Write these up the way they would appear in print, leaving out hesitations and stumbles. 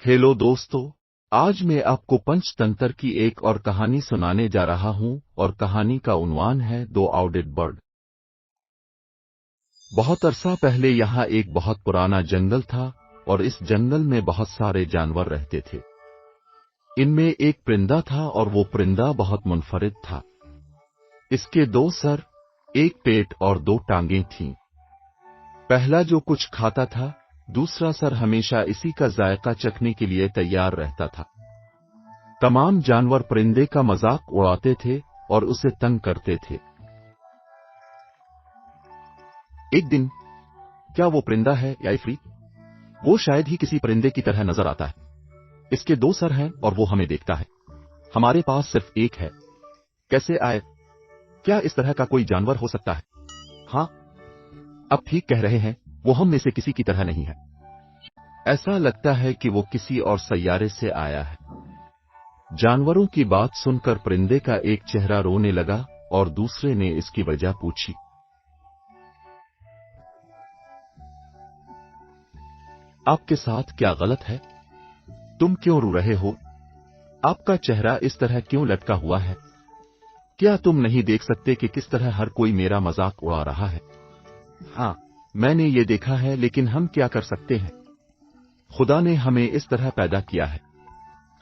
Hello दोस्तों, आज मैं आपको पंचतंत्र की एक और कहानी सुनाने जा रहा हूं और कहानी का उन्वान है दो आउडेड बर्ड। बहुत अरसा पहले यहाँ एक बहुत पुराना जंगल था और इस जंगल में बहुत सारे जानवर रहते थे। इनमें एक परिंदा था और वो परिंदा बहुत मुनफरिद था। इसके दो सर, एक पेट और दो टांगें थीं। पहला जो कुछ खाता था, दूसरा सर हमेशा इसी का जायका चखने के लिए तैयार रहता था। तमाम जानवर परिंदे का मजाक उड़ाते थे और उसे तंग करते थे। एक दिन, क्या वो परिंदा है या इफरीत? वो शायद ही किसी परिंदे की तरह नजर आता है। इसके दो सर हैं और वो हमें देखता है। हमारे पास सिर्फ एक है। कैसे आए? क्या इस तरह का कोई जानवर हो सकता है? हाँ, अब ठीक कह रहे हैं, वो हम में से किसी की तरह नहीं है। ऐसा लगता है कि वो किसी और सैयारे से आया है। जानवरों की बात सुनकर परिंदे का एक चेहरा रोने लगा और दूसरे ने इसकी वजह पूछी। आपके साथ क्या गलत है? तुम क्यों रो रहे हो? आपका चेहरा इस तरह क्यों लटका हुआ है? क्या तुम नहीं देख सकते कि किस तरह हर कोई मेरा मजाक उड़ा रहा है? हाँ, मैंने ये देखा है, लेकिन हम क्या कर सकते हैं? खुदा ने हमें इस तरह पैदा किया है।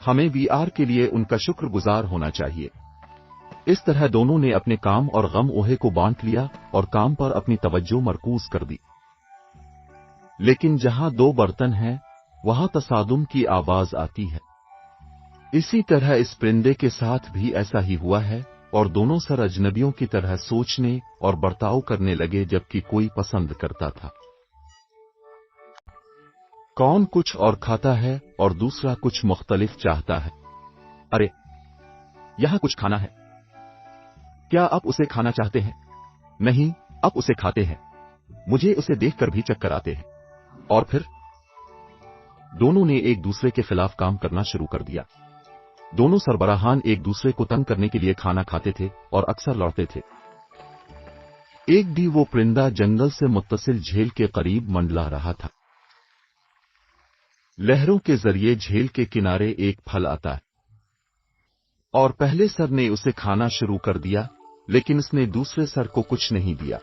हमें वीआर के लिए उनका शुक्रगुजार होना चाहिए। इस तरह दोनों ने अपने काम और गम ओहे को बांट लिया और काम पर अपनी तवज्जो मरकूज कर दी। लेकिन जहां दो बर्तन हैं, वहां तसादुम की आवाज आती है। इसी तरह इस परिंदे के साथ भी ऐसा ही हुआ है और दोनों सर अजनबियों की तरह सोचने और बर्ताव करने लगे, जबकि कोई पसंद करता था। कौन कुछ और खाता है और दूसरा कुछ मुख्तलिफ चाहता है। अरे, यहां कुछ खाना है। क्या आप उसे खाना चाहते हैं? नहीं, आप उसे खाते हैं। मुझे उसे देखकर भी चक्कर आते हैं। और फिर दोनों ने एक दूसरे के खिलाफ काम करना शुरू कर दिया। दोनों सरबराहान एक दूसरे को तंग करने के लिए खाना खाते थे और अक्सर लड़ते थे। एक दिन वो परिंदा जंगल से मुत्तसिल झील के करीब मंडला रहा था। लहरों के जरिए झील के किनारे एक फल आता है और पहले सर ने उसे खाना शुरू कर दिया, लेकिन उसने दूसरे सर को कुछ नहीं दिया।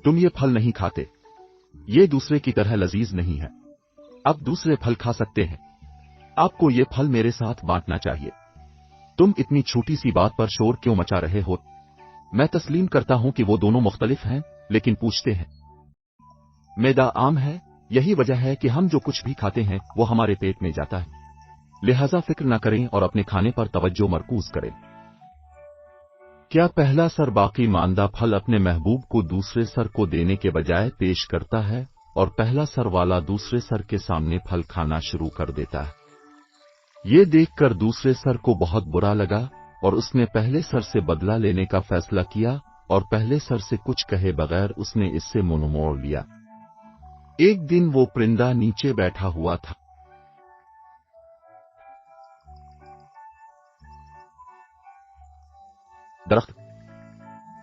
तुम ये फल नहीं खाते, ये दूसरे की तरह लजीज नहीं है। अब दूसरे फल खा सकते हैं। आपको ये फल मेरे साथ बांटना चाहिए। तुम इतनी छोटी सी बात पर शोर क्यों मचा रहे हो? मैं तस्लीम करता हूं कि वो दोनों मुख्तलिफ हैं, लेकिन पूछते हैं। मैदा आम है, यही वजह है कि हम जो कुछ भी खाते हैं वो हमारे पेट में जाता है। लिहाजा फिक्र न करें और अपने खाने पर तवज्जो मरकूज करें। क्या पहला सर बाकी मांदा फल अपने महबूब को दूसरे सर को देने के बजाय पेश करता है और पहला सर वाला दूसरे सर के सामने फल खाना शुरू कर देता है। ये देखकर दूसरे सर को बहुत बुरा लगा और उसने पहले सर से बदला लेने का फैसला किया और पहले सर से कुछ कहे बगैर उसने इससे मुंह मोड़ लिया। एक दिन वो परिंदा नीचे बैठा हुआ था। दरख्त।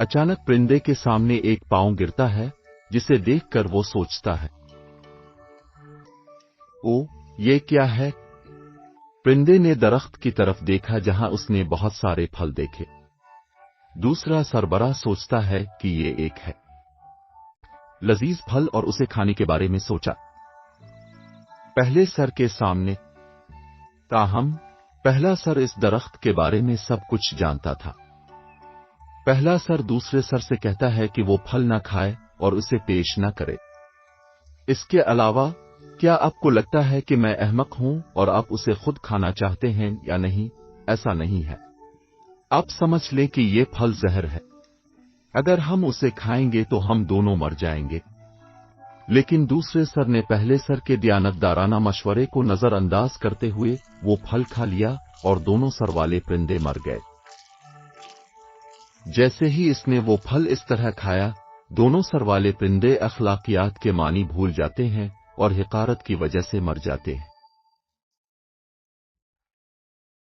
अचानक परिंदे के सामने एक पांव गिरता है, जिसे देखकर वो सोचता है, ओ, ये क्या है? परिंदे ने दरख्त की तरफ देखा जहां उसने बहुत सारे फल देखे। दूसरा सरबराह सोचता है कि ये एक है लजीज फल और उसे खाने के बारे में सोचा। पहले सर के सामने, ताहम पहला सर इस दरख्त के बारे में सब कुछ जानता था। पहला सर दूसरे सर से कहता है कि वो फल न खाए और उसे पेश न करे। इसके अलावा, क्या आपको लगता है कि मैं अहमक हूं और आप उसे खुद खाना चाहते हैं या नहीं? ऐसा नहीं है। आप समझ लें कि ये फल जहर है। अगर हम उसे खाएंगे तो हम दोनों मर जाएंगे। लेकिन दूसरे सर ने पहले सर के दियानतदाराना मशवरे को नजरअंदाज करते हुए वो फल खा लिया और दोनों सर वाले परिंदे मर गए। जैसे ही इसने वो फल इस तरह खाया, दोनों सर वाले परिंदे अखलाकियात के मानी भूल जाते हैं और हिकारत की वजह से मर जाते हैं।